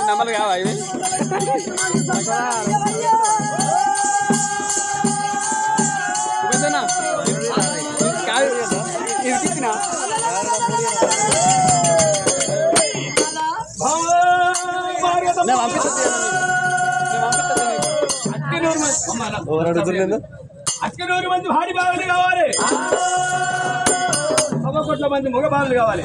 నమ్మలు కావా ఇవి ఇరికిచ్చిన అక్కడూరు మంది భారీ బావులు కావాలి, 100 కోట్ల మంది మగ బావులు కావాలి,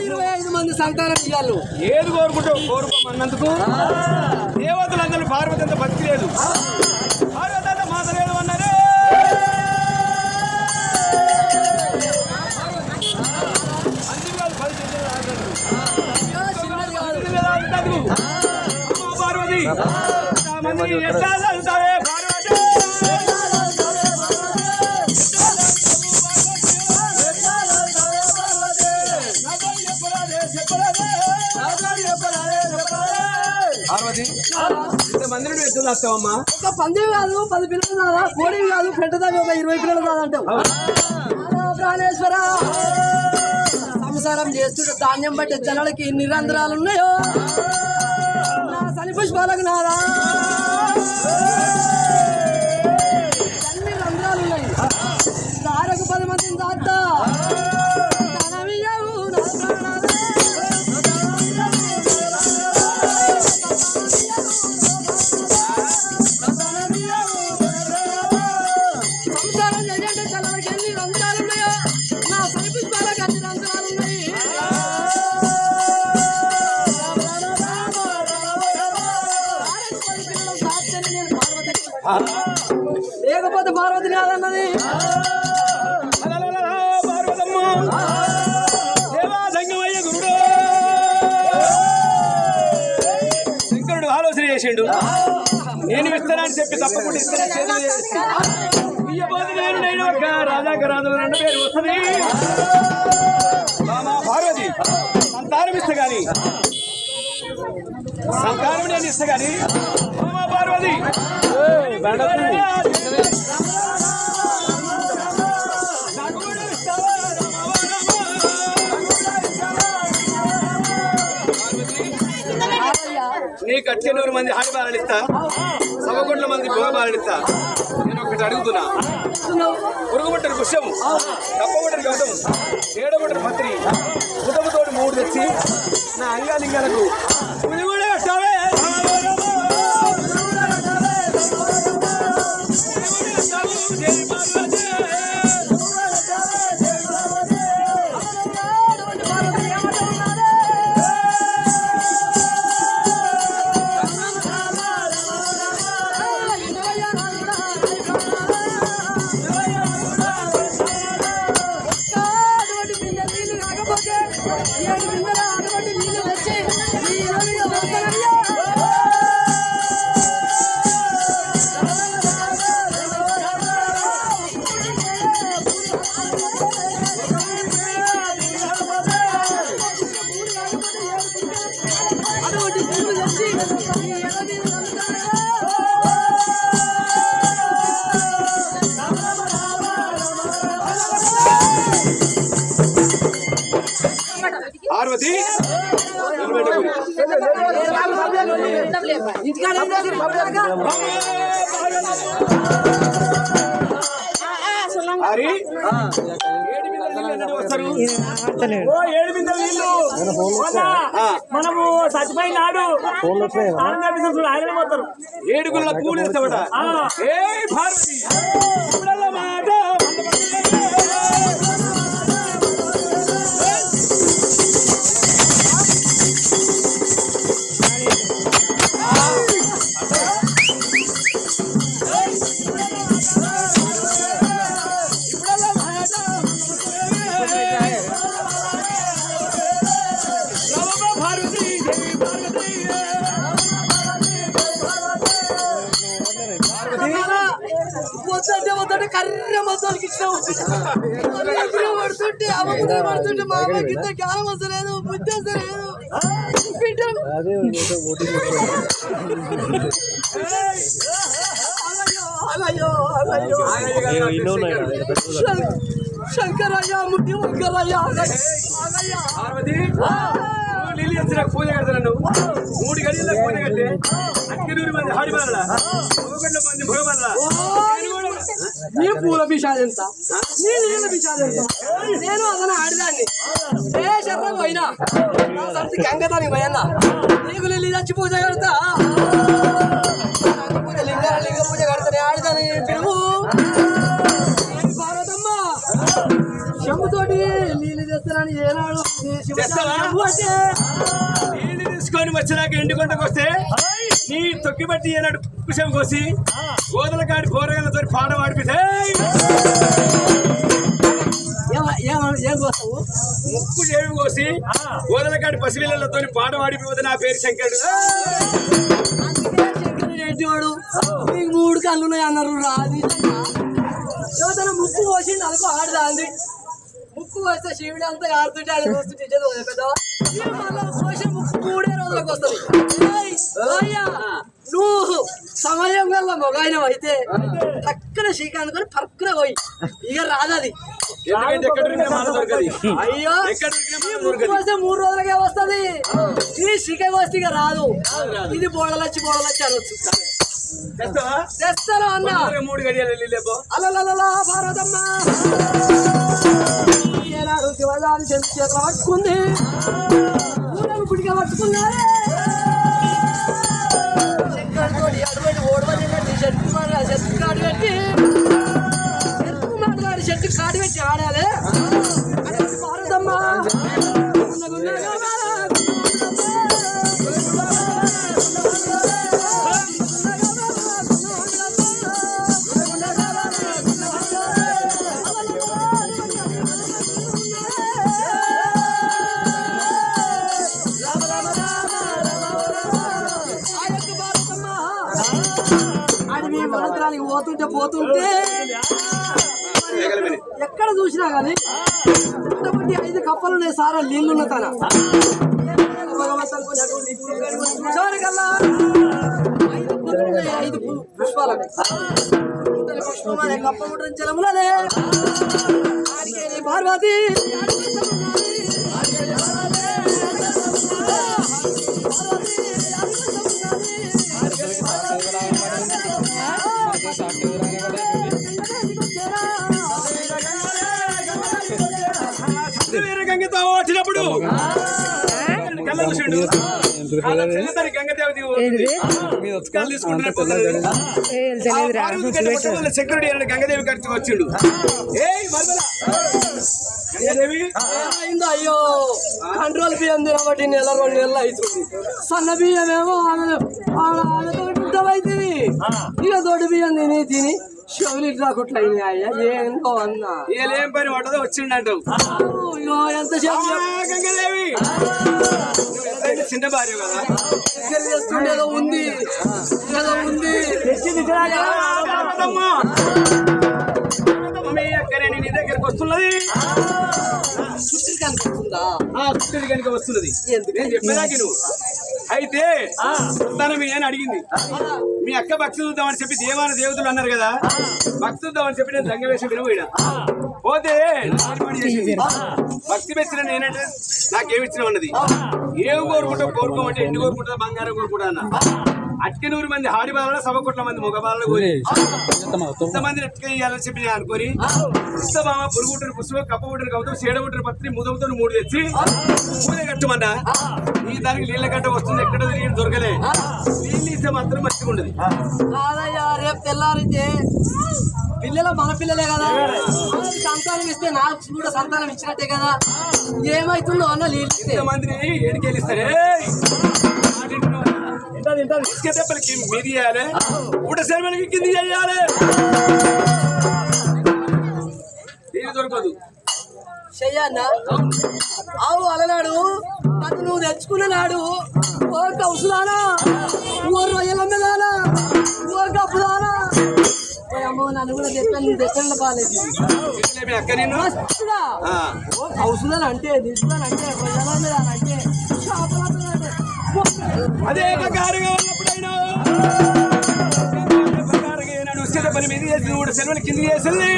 25 మంది సంతానం ఇవ్వాలి. ఏది కోరుకుంటావు కోరుకోమన్నందుకు దేవతలందరూ పార్వతి అంత భక్తి లేదు, పార్వతి అంత మాత లేదు అన్నారే. పార్వతి ఎట్లా చదువుతావే పార్వతి, పార్వతి ఇంతమందిని ఎట్లా చేస్తావమ్మా? ఒక పంది కాదు 10 పిల్లలు కాదా, కోడి కాదు పెట్టదాకా ఒక 20 పిల్లలు కాదంటావు. ప్రాణేశ్వర సంసారం చేస్తుంటే ధాన్యం బట్టి జనాలకి ఎన్ని రంధ్రాలు ఉన్నాయో నా సని పుష్పాలకు నాదా అన్ని రంధ్రాలు ఉన్నాయి. దారకు 10 మందిని దాతా లేకపోతే పార్వతి కాదన్నది. పార్వతమ్మ దేవాసంగమయ్య గురుడు శంకరుడు ఆలోచన చేసిండు, నేను ఇస్తానని చెప్పి తప్పకుండా ఇస్తాను నేను ఒక రాజాక రాజు 2 పేరు వస్తుంది. పార్వతి సంతానం ఇస్తా గాని సంతానం నేను ఇస్తా గాని పార్వతి నీకు 800 మంది ఆడబాలను ఇస్తా, 100 కోట్ల మంది భోగబాలను ఇస్తా. నేను ఒకటి అడుగుతున్నా, పురుగుబట్టరు పుష్యం, కప్పబట్టరు గౌతం, ఏడబట్టరు పత్రి, ముతముతోటి 3 తెచ్చి నా అంగాలింగాలకు పులి కూడా కట్టావే. పార్వతి హరి 7 బిందెల నీళ్ళు మనము చచ్చిపోయినాడు ఆయన పోతారు 7 గుళ్ళ పూలు ఇస్తామట. ఏ భారతి మాట వద్దంటే కర్ర మొత్తానికి ఇచ్చినావు పడుతుంటే అమ్మ పడుతుంటే మా అమ్మ కింద జ్ఞానం వస్తలేదు, బుద్ధి వస్తలేదు. అలయ్యో అలయ్యో శంకరయ్య ముట్టి వంకరయ్య అలయ్య పార్వతి నువ్వు నీళ్ళు ఇచ్చిన పూజ కడతాను నువ్వు 3 గడియల్లో పూజ కట్టే 5 మంది హాడి బాల 1 మంది భగవాన్ల నీ పూల విషాలు ఎంత నీ నీళ్ళ విషాలు ఎంత నేను అదన ఆడిదాన్ని ఏ శర్మ పోయినా నా సర్ది గంగతానికి పోయన్నా నీకు లిల్లి చచ్చి పూజ కడతా లింగ పూజ కడతానే ఆడిదాని పిలువు పార్వతమ్మ శంభుతోటి నీళ్ళు తెస్తానని ఏనాడు అంటే నీళ్ళు తీసుకొని వచ్చినాక ఎండుకొండకు వస్తే నీ తొక్కి బట్టి ఏనాడు కుషం కోసి గోదల కాడి కూరగాయలతో పాట పాడిపితే ఏం కోస్తావు ముక్కు చేవి కోసి గోదల కాడి పసిపిల్లలతో పాట పాడిపోతే నా పేరు శంకరుడు. వాడు నీకు 3 కళ్ళు ఉన్నాయి అన్నారు రాది తన ముక్కు పోసింది అనుకో ఆడదాంది ముక్కు వస్తే శివుడు అంతా ఆడుతుంటే అది చూస్తుంటే పెద్దవా పోసి ముక్కు 3 రోజులకు వస్తుంది నువ్వు సమయం వల్ల మొగాయనం అయితే పక్కన శీక అనుకొని పక్కన పోయి ఇక రాదది ఎందుకంటే ఎక్కడ దొరికినా మాల దొరకది. అయ్యో ఎక్కడ దొరికినా మాల ముక్కు దొరకది. వస్తే 3 రోజులకే వస్తుంది ఇది శిఖ వస్తే ఇక రాదు ఇది బోడలచ్చి అనొచ్చు తెస్తావా? తెస్తాను అన్న తొందరగా 3 గడియలు వెళ్ళిపో. అలలలలా భారతమ్మ ఏనాడు శివదాని చేతులు పట్టుకుంది ఊళ్ళను గుడిగా పట్టుకున్నారే శంకరుతోటి అటువంటి ఓడవని చెట్టు కాడు పెట్టి చెట్టు మాట్లాడి చెట్టు కాడు పెట్టి ఆడాలి భారతమ్మ అడవి మంత్రానికి పోతుంటే ఎక్కడ చూసినా కానీ పుట్టబట్టి 5 కప్పలు ఉన్నాయి సారా నీళ్లున్న తన కల్లా 5 పుష్పాలకు పుష్పం కప్ప ముట్టిన జలములనే పార్వతి గంగతో వచ్చినప్పుడు కళ్ళ చూసిండు సెక్యూరిటీ గంగదేవి ఖర్చు వచ్చిండు. గంగాదేవి అయ్యో కంట్రోల్ బియ్యం తినబట్టి 1-2 నెలలు అవుతుంది సన్న బియ్యం ఏమో అవుతుంది ఇక దొడ్డు బియ్యం తిని చెవులు రాకుట్లు అయినాయి ఏంటో అన్నా ఏం పని పడ్డదో వచ్చిండంటావు. ఎంత గంగాదేవి చిన్న భార్య కదా చేస్తుండేదో ఉంది మీ అక్కనే నీ దగ్గరికి వస్తున్నది చుట్టూ కనిపిస్తుందా చుట్టూ కనుక వస్తున్నది నేను చెప్పేదాకి నువ్వు అయితే తన మీ అని అడిగింది మీ అక్క భక్తి చూద్దామని చెప్పి దేవాన దేవతలు అన్నారు కదా భక్తి చూద్దామని చెప్పి నేను దంగ వేసి వినబోయినా పోతే చేసింది భక్తి మెచ్చిన నేనంటే నాకేమిచ్చిన ఉన్నది ఏం కోరుకోమంటే ఎండు కోరుకుంటుందా బంగారం కోరుకుంటా అన్న అట్కనూరు మంది హాడి బాలలో 1 కోట్ల మంది మగ బాలలో కోరి ఇంతమంది ఎట్టుకెయ్యాలని చెప్పి నేను అనుకోని ఇష్టమామ పురుగుంటారు పుష్పం కప్పగుంటారు కవుతాం సేడగుంటారు పత్రి ముదవుతో 3 తెచ్చి పూజ కట్టమన్నా ఈ దానికి నీళ్ళ గట్ట వస్తుంది ఎక్కడ తిరిగి దొరకలే నీళ్ళు ఇస్తే మాత్రం మంచిగా ఉండదు. రేపు తెల్లారితే పిల్లలు మన పిల్లలే కదా సంతానం ఇస్తే నాకు కూడా సంతానం ఇచ్చినట్టే కదా ఏమైతుందో అన్న నీళ్ళు మందిని ఏడికెళ్ళిస్తారే దెబ్బలకి మీది చేయాలి ఊట శర్మలకి కింది చేయాలి నీళ్ళు దొరకదు చెయ్యన్నా అవు అలనాడు నన్ను నువ్వు తెచ్చుకున్న నాడు ఓ కౌసుదానా ఓ రొయ్యల మీదానా ఓ గప్పుదానా అమ్మో నన్ను కూడా తెచ్చాను తెచ్చండి బాగాలేదు అక్క నేను మస్తుగా ఓ కౌసుదాన్ అంటే దిద్దానంటే రొయ్యల మీదానంటే చేపలంటే అదే ప్రకారంగా ఉన్నప్పుడైనా శివని మీద చేసింది కూడా శివని కింది చేసింది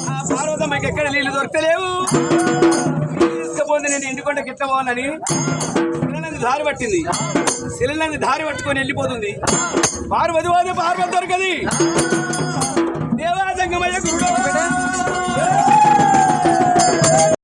ఆ పార్వతమ్మకి ఎక్కడ నీళ్లు దొరకలేవు తీసుకపోతే నేను ఎండుకొండకి ఎట్లా పోవాలని శిలనంది దారి పట్టింది శిలనంది దారి పట్టుకొని వెళ్ళిపోతుంది పార్వతి పోతే పార్వతి దొరకది